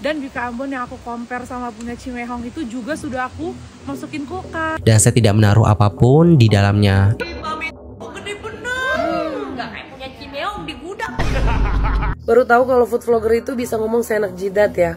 Dan Bika Ambon yang aku compare sama punya Cimehong itu juga sudah aku masukin kulkas. Dan saya tidak menaruh apapun di dalamnya. Gede bener. Nggak kayak punya Cimehong di gudang. Baru tahu kalau food vlogger itu bisa ngomong seenak jidat ya.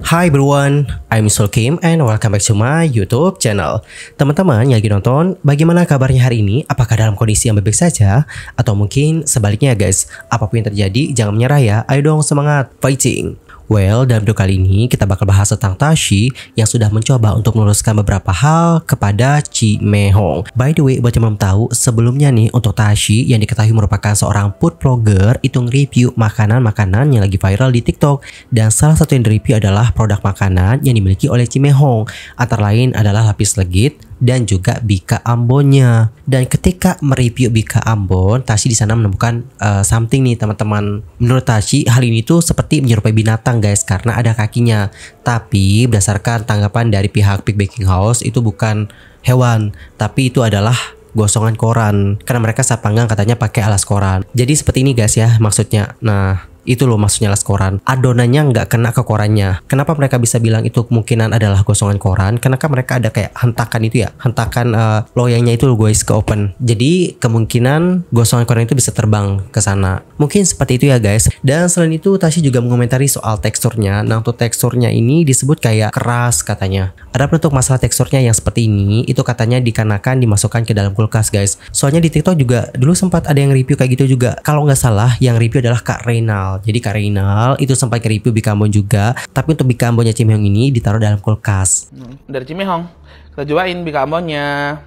Hi everyone, I'm Sul Kim and welcome back to my YouTube channel. Teman-teman yang lagi nonton, bagaimana kabarnya hari ini? Apakah dalam kondisi yang baik saja? Atau mungkin sebaliknya guys, apapun yang terjadi jangan menyerah ya, ayo dong semangat, fighting! Well, dalam video kali ini kita bakal bahas tentang Tashi yang sudah mencoba untuk meluruskan beberapa hal kepada Cimehong. By the way, buat yang belum tahu, sebelumnya nih untuk Tashi yang diketahui merupakan seorang food vlogger itu nge-review makanan-makanan yang lagi viral di TikTok. Dan salah satu yang di-review adalah produk makanan yang dimiliki oleh Cimehong. Antara lain adalah lapis legit dan juga Bika Ambonnya. Dan ketika mereview Bika Ambon, Tashi di sana menemukan something nih teman-teman. Menurut Tashi, hal ini tuh seperti menyerupai binatang guys karena ada kakinya. Tapi berdasarkan tanggapan dari pihak Pig Baking House, itu bukan hewan, tapi itu adalah gosongan koran. Karena mereka saat panggang katanya pakai alas koran. Jadi seperti ini guys ya maksudnya. Nah, itu loh maksudnya alas koran. Adonannya nggak kena ke korannya. Kenapa mereka bisa bilang itu kemungkinan adalah gosongan koran? Karena kan mereka ada kayak hentakan itu ya. Hentakan loyangnya itu loh guys ke open. Jadi kemungkinan gosongan koran itu bisa terbang ke sana. Mungkin seperti itu ya guys. Dan selain itu Tashi juga mengomentari soal teksturnya. Nah untuk teksturnya ini disebut kayak keras katanya. Adapun untuk masalah teksturnya yang seperti ini, itu katanya dikarenakan dimasukkan ke dalam kulkas guys. Soalnya di TikTok juga dulu sempat ada yang review kayak gitu juga. Kalau nggak salah yang review adalah Kak Reynal. Jadi Kak Reynal itu sempat review Bika Ambon juga, tapi untuk Bika Ambonnya Cimehong ini ditaruh dalam kulkas. Dari Cimehong, kita cobain Bika Ambonnya.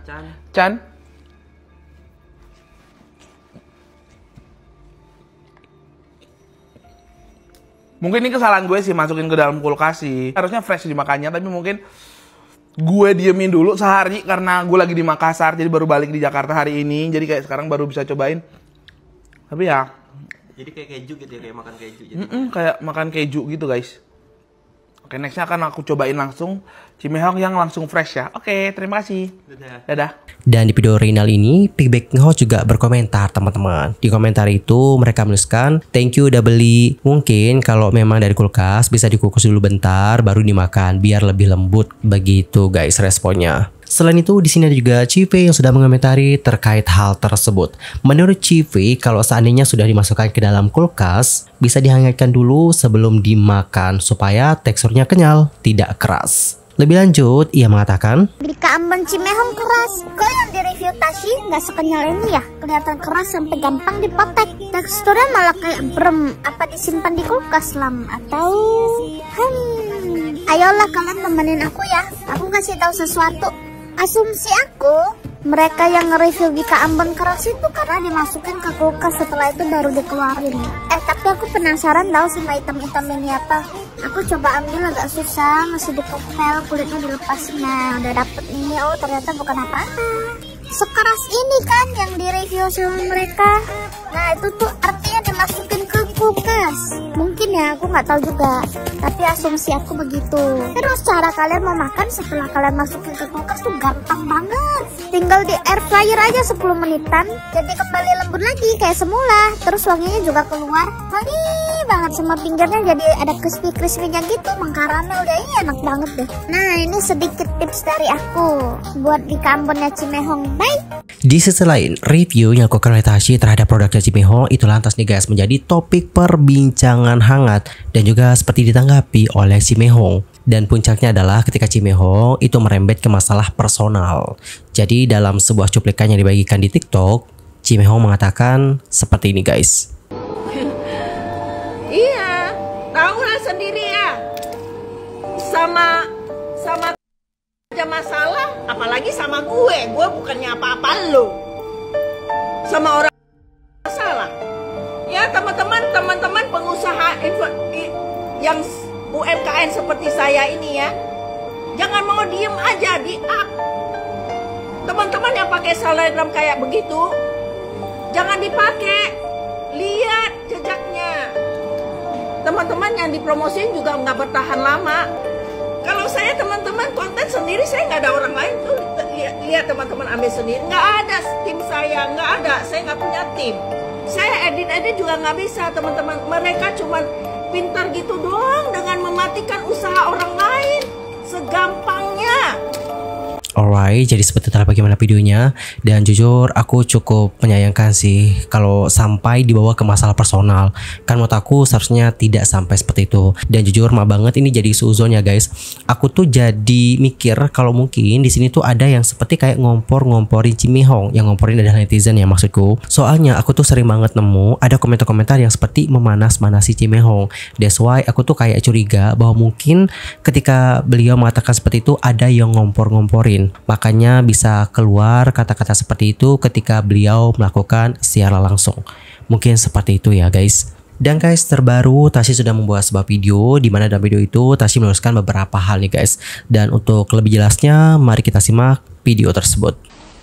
Chan. Mungkin ini kesalahan gue sih masukin ke dalam kulkas sih. Harusnya fresh dimakannya, tapi mungkin gue diemin dulu sehari karena gue lagi di Makassar, jadi baru balik di Jakarta hari ini. Jadi kayak sekarang baru bisa cobain. Tapi ya Jadi kayak keju gitu ya, kayak makan keju gitu. Kayak makan keju gitu guys. Oke, nextnya akan aku cobain langsung Cimehong yang langsung fresh ya. Oke, terima kasih. Dadah. Dan di video Reynal ini, Pig Baking House juga berkomentar teman-teman. Di komentar itu mereka menuliskan, thank you udah beli. Mungkin kalau memang dari kulkas bisa dikukus dulu bentar baru dimakan biar lebih lembut. Begitu guys responnya. Selain itu, di sini ada juga Cive yang sudah mengomentari terkait hal tersebut. Menurut Cive, kalau seandainya sudah dimasukkan ke dalam kulkas, bisa dihangatkan dulu sebelum dimakan supaya teksturnya kenyal, tidak keras. Lebih lanjut, ia mengatakan, Bika Ambon Cimehong keras. Kok yang di-review Tashi nggak sekenyal ini ya? Kelihatan keras sampai gampang dipotek. Teksturnya malah kayak brem. Apa disimpan di kulkas lam? Atau ayolah kalian temenin aku ya. Aku kasih tahu sesuatu. Asumsi aku, mereka yang nge-review Bika Ambon keras itu karena dimasukin ke kulkas, setelah itu baru dikeluarin. Tapi aku penasaran tahu sama item-item ini apa. Aku coba ambil agak susah, masih dikepel, kulitnya dilepasin. Nah, udah dapet ini. Oh, ternyata bukan apa-apa. Sekeras ini kan yang di-review sama mereka. Nah, itu tuh artinya dimasukin ke kulkas. Mungkin ya, aku nggak tahu juga. Tapi asumsi aku begitu. Terus cara kalian mau makan setelah kalian masukin ke kulkas tuh gampang banget. Tinggal di air fryer aja 10 menitan. Jadi kembali lembut lagi kayak semula. Terus wanginya juga keluar. Wangi banget, sama pinggirnya jadi ada crispy-crispy-nya gitu. Mengkaramel deh, enak banget deh. Nah, ini sedikit tips dari aku buat Bika Ambonnya Cimehong. Bye! Di sisi lain, review yang dilakukan oleh Tashi terhadap produknya Cimehong itu lantas nih guys menjadi topik perbincangan hangat dan juga seperti ditanggapi oleh Cimehong. Dan puncaknya adalah ketika Cimehong itu merembet ke masalah personal. Jadi dalam sebuah cuplikan yang dibagikan di TikTok, Cimehong mengatakan seperti ini guys. Iya, tahulah sendiri ya. Sama aja masalah, apalagi sama gue bukannya apa-apa lo. Sama orang masalah. Ya teman-teman pengusaha yang UMKM seperti saya ini ya, jangan mau diem aja di up. Teman-teman yang pakai selebgram kayak begitu, jangan dipakai. Lihat jejaknya. Teman-teman yang dipromosin juga nggak bertahan lama. Kalau saya teman-teman konten sendiri, saya nggak ada orang lain tuh. Lihat teman-teman ambil sendiri, nggak ada tim saya, nggak ada. Saya nggak punya tim. Saya edit juga nggak bisa teman-teman. Mereka cuma pintar gitu doang dengan mematikan usaha orang lain. Segampangnya. Alright, jadi seperti itulah bagaimana videonya. Dan jujur aku cukup menyayangkan sih kalau sampai dibawa ke masalah personal. Kan menurut aku seharusnya tidak sampai seperti itu. Dan jujur maaf banget ini jadi suuzon ya guys. Aku tuh jadi mikir kalau mungkin di sini tuh ada yang seperti kayak ngomporin Cimihong. Yang ngomporin adalah netizen ya maksudku. Soalnya aku tuh sering banget nemu ada komentar-komentar yang seperti memanas-manasi Cimihong. That's why aku tuh kayak curiga bahwa mungkin ketika beliau mengatakan seperti itu ada yang ngompor-ngomporin. Makanya bisa keluar kata-kata seperti itu ketika beliau melakukan secara langsung. Mungkin seperti itu ya guys. Dan guys, terbaru Tashi sudah membuat sebuah video di mana dalam video itu Tashi meluruskan beberapa hal nih guys. Dan untuk lebih jelasnya, mari kita simak video tersebut.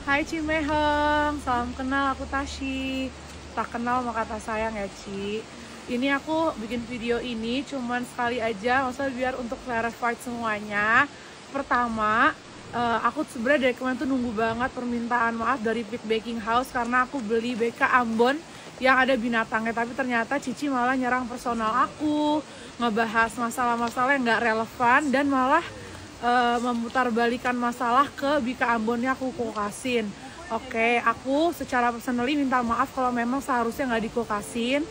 Hai Cimihong, salam kenal, aku Tashi. Tak kenal maka tak sayang ya Ci. Ini aku bikin video ini cuman sekali aja, maksudnya biar untuk clarify semuanya. Pertama, aku sebenarnya dari kemarin tuh nunggu banget permintaan maaf dari Peak Baking House karena aku beli BK Ambon yang ada binatangnya, tapi ternyata Cici malah nyerang personal aku, ngebahas masalah-masalah yang nggak relevan dan malah memutarbalikan masalah ke BK Ambonnya aku kulkasin. Oke, aku secara personally minta maaf kalau memang seharusnya nggak dikulkasin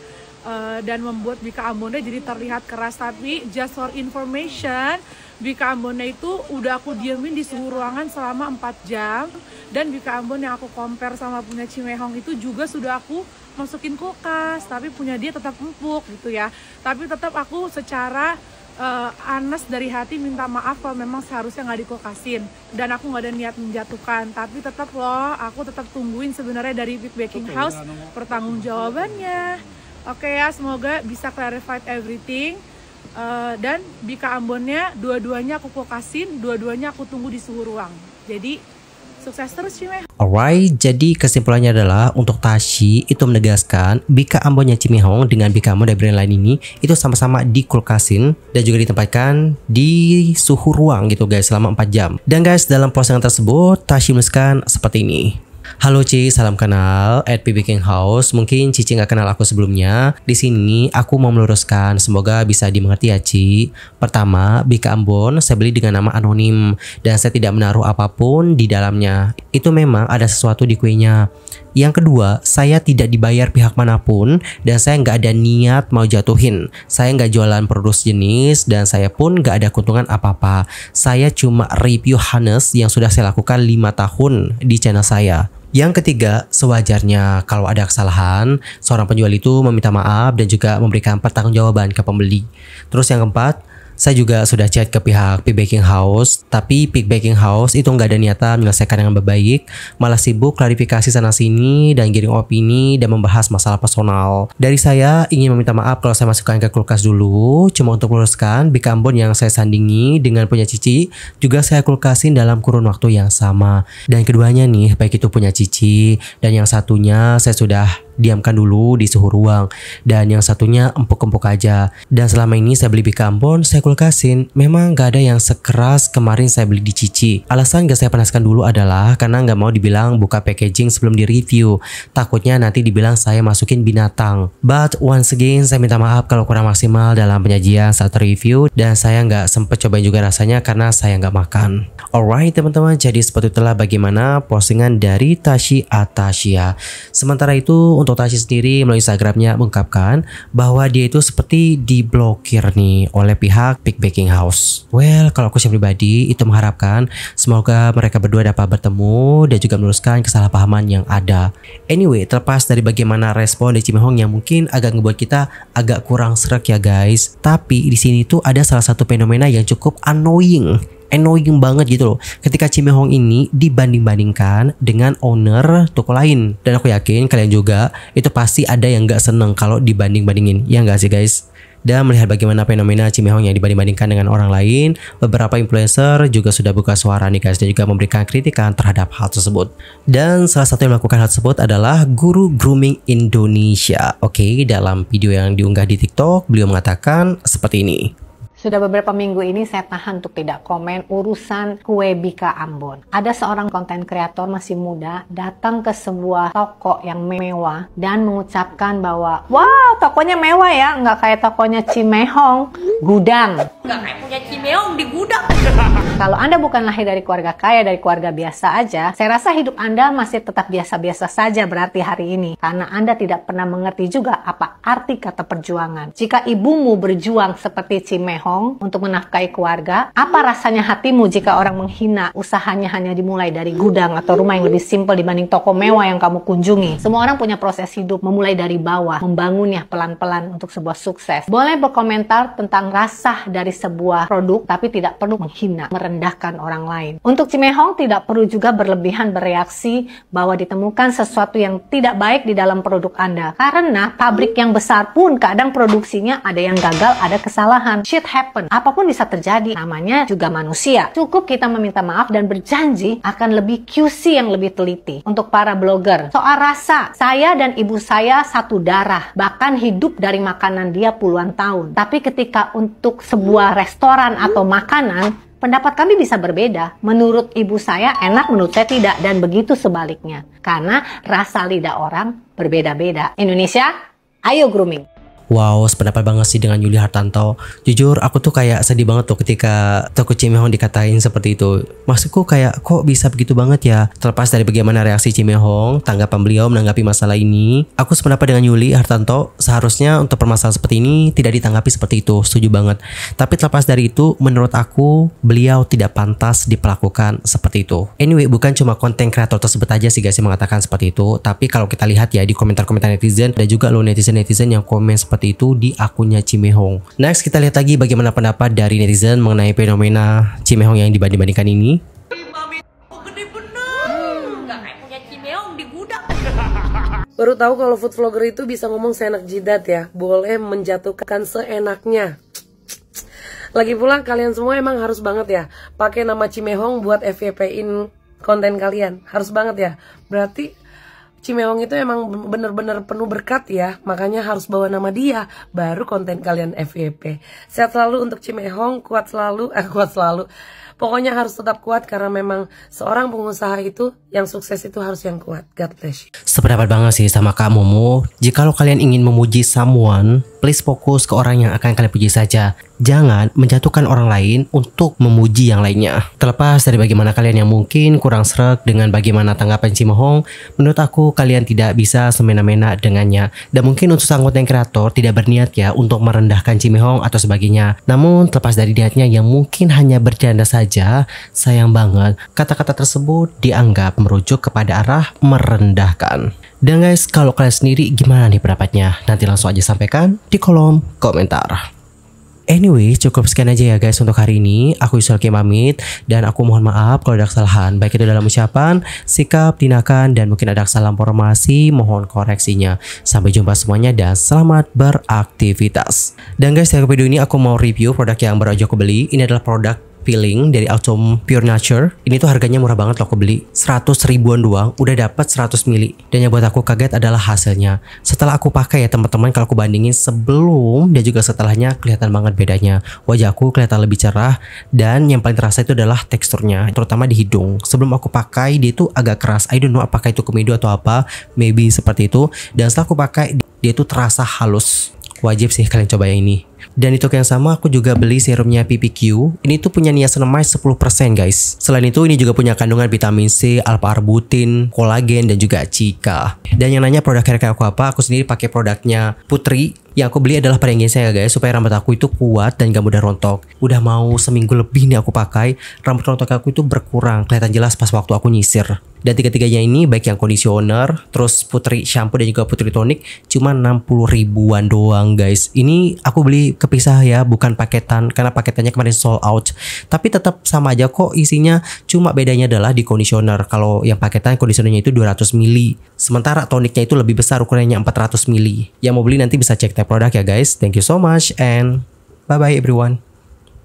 dan membuat BK Ambonnya jadi terlihat keras, tapi just for information, BK Ambonnya itu udah aku diemin di suhu ruangan selama 4 jam. Dan BK Ambon yang aku compare sama punya Cimihong itu juga sudah aku masukin kulkas, tapi punya dia tetap empuk gitu ya. Tapi tetap aku secara honest dari hati minta maaf kalau memang seharusnya nggak dikulkasin. Dan aku nggak ada niat menjatuhkan, tapi tetap loh, aku tetap tungguin sebenarnya dari Peak Baking House pertanggungjawabannya. Oke ya, semoga bisa clarified everything. Dan BK Ambonnya dua-duanya aku kulkasin, dua-duanya aku tunggu di suhu ruang. Jadi sukses terus Cimihong. Alright, jadi kesimpulannya adalah untuk Tashi itu menegaskan BK Ambonnya Cimihong dengan BK Ambon dari brand lain ini itu sama-sama dikulkasin dan juga ditempatkan di suhu ruang gitu guys selama 4 jam. Dan guys, dalam postingan tersebut Tashi menuliskan seperti ini. Halo Ci, salam kenal at Peak Baking House. Mungkin Cici nggak kenal aku sebelumnya. Di sini aku mau meluruskan, semoga bisa dimengerti ya Ci. Pertama, BK Ambon saya beli dengan nama anonim dan saya tidak menaruh apapun di dalamnya. Itu memang ada sesuatu di kuenya. Yang kedua, saya tidak dibayar pihak manapun dan saya nggak ada niat mau jatuhin. Saya nggak jualan produk jenis dan saya pun nggak ada keuntungan apa-apa. Saya cuma review harness yang sudah saya lakukan 5 tahun di channel saya. Yang ketiga, sewajarnya kalau ada kesalahan, seorang penjual itu meminta maaf dan juga memberikan pertanggungjawaban ke pembeli. Terus yang keempat, saya juga sudah chat ke pihak Peak Baking House, tapi Peak Baking House itu nggak ada niatan menyelesaikan dengan baik, malah sibuk klarifikasi sana sini dan giring opini dan membahas masalah personal. Dari saya ingin meminta maaf kalau saya masukkan ke kulkas dulu, cuma untuk meluruskan BK Ambon yang saya sandingi dengan punya Cici juga saya kulkasin dalam kurun waktu yang sama. Dan keduanya nih, baik itu punya Cici dan yang satunya saya sudah diamkan dulu di suhu ruang dan yang satunya empuk-empuk aja. Dan selama ini saya beli BK Ambon saya kulkasin, memang gak ada yang sekeras kemarin saya beli di Cici. Alasan gak saya panaskan dulu adalah karena gak mau dibilang buka packaging sebelum di review, takutnya nanti dibilang saya masukin binatang. But once again saya minta maaf kalau kurang maksimal dalam penyajian saat review dan saya gak sempet cobain juga rasanya karena saya gak makan. Alright teman-teman, jadi seperti itulah bagaimana postingan dari Tashi Atasya. Sementara itu untuk Tashi sendiri melalui Instagramnya mengungkapkan bahwa dia itu seperti diblokir nih oleh pihak Peak Baking House. Well, kalau aku pribadi itu mengharapkan semoga mereka berdua dapat bertemu dan juga meluruskan kesalahpahaman yang ada. Anyway, terlepas dari bagaimana respon dari Cimihong yang mungkin agak ngebuat kita agak kurang srek ya guys, tapi di sini tuh ada salah satu fenomena yang cukup annoying banget gitu loh ketika Cimihong ini dibanding-bandingkan dengan owner toko lain. Dan aku yakin kalian juga itu pasti ada yang gak seneng kalau dibanding-bandingin, ya gak sih guys? Dan melihat bagaimana fenomena Cimihong yang dibanding-bandingkan dengan orang lain, beberapa influencer juga sudah buka suara nih guys dan juga memberikan kritikan terhadap hal tersebut. Dan salah satu yang melakukan hal tersebut adalah Guru Grooming Indonesia. Oke, dalam video yang diunggah di TikTok beliau mengatakan seperti ini. Sudah beberapa minggu ini saya tahan untuk tidak komen urusan kue Bika Ambon. Ada seorang konten kreator masih muda datang ke sebuah toko yang mewah dan mengucapkan bahwa, wow, tokonya mewah ya, nggak kayak tokonya Cimehong, gudang. Nggak kayak punya Cimehong di gudang. Kalau Anda bukan lahir dari keluarga kaya, dari keluarga biasa aja, saya rasa hidup Anda masih tetap biasa-biasa saja berarti hari ini. Karena Anda tidak pernah mengerti juga apa arti kata perjuangan. Jika ibumu berjuang seperti Cimehong untuk menafkahi keluarga, apa rasanya hatimu jika orang menghina usahanya hanya dimulai dari gudang atau rumah yang lebih simpel dibanding toko mewah yang kamu kunjungi? Semua orang punya proses hidup memulai dari bawah, membangunnya pelan-pelan untuk sebuah sukses. Boleh berkomentar tentang rasa dari sebuah produk, tapi tidak perlu menghina, merendahkan orang lain. Untuk Cimehong tidak perlu juga berlebihan bereaksi bahwa ditemukan sesuatu yang tidak baik di dalam produk Anda. Karena pabrik yang besar pun kadang produksinya ada yang gagal, ada kesalahan. Shit happen. Apapun bisa terjadi. Namanya juga manusia. Cukup kita meminta maaf dan berjanji akan lebih QC yang lebih teliti. Untuk para blogger, soal rasa, saya dan ibu saya satu darah. Bahkan hidup dari makanan dia puluhan tahun. Tapi ketika untuk sebuah restoran atau makanan, pendapat kami bisa berbeda. Menurut ibu saya enak, menurut saya tidak. Dan begitu sebaliknya. Karena rasa lidah orang berbeda-beda. Indonesia, ayo grooming. Wow, sependapat banget sih dengan Yuli Hartanto. Jujur, aku tuh kayak sedih banget tuh ketika toko Cimehong dikatain seperti itu. Maksudku kayak, kok bisa begitu banget ya? Terlepas dari bagaimana reaksi Cimehong, tanggapan beliau menanggapi masalah ini, aku sependapat dengan Yuli Hartanto, seharusnya untuk permasalahan seperti ini tidak ditanggapi seperti itu. Setuju banget. Tapi terlepas dari itu, menurut aku, beliau tidak pantas diperlakukan seperti itu. Anyway, bukan cuma konten kreator tersebut aja sih guys yang mengatakan seperti itu. Tapi kalau kita lihat ya di komentar-komentar netizen, ada juga loh netizen-netizen yang komen seperti itu di akunnya Cimehong. Next, kita lihat lagi bagaimana pendapat dari netizen mengenai fenomena Cimehong yang dibanding-bandingkan ini. Gede bener. Nggak kayak punya Cimehong di gudang. Baru tahu kalau food vlogger itu bisa ngomong seenak jidat ya. Boleh menjatuhkan seenaknya. Lagi pula kalian semua emang harus banget ya pakai nama Cimehong buat FYP-in konten kalian. Harus banget ya. Berarti Cimehong itu emang bener-bener penuh berkat ya. Makanya harus bawa nama dia, baru konten kalian FYP. Sehat selalu untuk Cimehong, kuat selalu. Pokoknya harus tetap kuat karena memang seorang pengusaha itu yang sukses itu harus yang kuat. God bless you. Sependapat banget sih sama Kak Momo. Jikalau kalian ingin memuji someone, please fokus ke orang yang akan kalian puji saja. Jangan menjatuhkan orang lain untuk memuji yang lainnya. Terlepas dari bagaimana kalian yang mungkin kurang sreg dengan bagaimana tanggapan Cimehong, menurut aku kalian tidak bisa semena-mena dengannya. Dan mungkin untuk sang konten kreator tidak berniat ya untuk merendahkan Cimehong atau sebagainya. Namun terlepas dari niatnya yang mungkin hanya bercanda saja, sayang banget kata-kata tersebut dianggap merujuk kepada arah merendahkan. Dan guys, kalau kalian sendiri gimana nih pendapatnya? Nanti langsung aja sampaikan di kolom komentar. Anyway, cukup sekian aja ya guys untuk hari ini. Aku Yusuf pamit dan aku mohon maaf kalau ada kesalahan, baik itu dalam ucapan, sikap, tindakan, dan mungkin ada kesalahan informasi, mohon koreksinya. Sampai jumpa semuanya dan selamat beraktivitas. Dan guys, dari video ini aku mau review produk yang baru aja aku beli. Ini adalah produk peeling dari Autumn Pure Nature. Ini tuh harganya murah banget loh, aku beli 100 ribuan doang udah dapat 100 mili. Dan yang buat aku kaget adalah hasilnya. Setelah aku pakai ya teman-teman, kalau aku bandingin sebelum dan juga setelahnya, kelihatan banget bedanya. Wajah aku kelihatan lebih cerah dan yang paling terasa itu adalah teksturnya, terutama di hidung. Sebelum aku pakai dia itu agak keras. I don't know apakah itu komedo atau apa, maybe seperti itu. Dan setelah aku pakai dia itu terasa halus. Wajib sih kalian coba yang ini. Dan itu yang sama aku juga beli serumnya PPQ. Ini tuh punya niacinamide 10% guys. Selain itu ini juga punya kandungan vitamin C, alpha-arbutin, kolagen, dan juga cica. Dan yang nanya produk hair care aku apa, aku sendiri pakai produknya Putri. Yang aku beli adalah pada saya guys, supaya rambut aku itu kuat dan gak mudah rontok. Udah mau seminggu lebih nih aku pakai, rambut rontok aku itu berkurang, kelihatan jelas pas waktu aku nyisir. Dan tiga-tiganya ini, baik yang conditioner, terus Putri shampoo dan juga Putri tonic, cuma 60 ribuan doang guys. Ini aku beli kepisah ya, bukan paketan, karena paketannya kemarin sold out. Tapi tetap sama aja kok isinya, cuma bedanya adalah di conditioner. Kalau yang paketan conditionernya itu 200 mili, sementara toniknya itu lebih besar, ukurannya 400 mili. Yang mau beli nanti bisa cek tag produk ya guys. Thank you so much and bye bye everyone.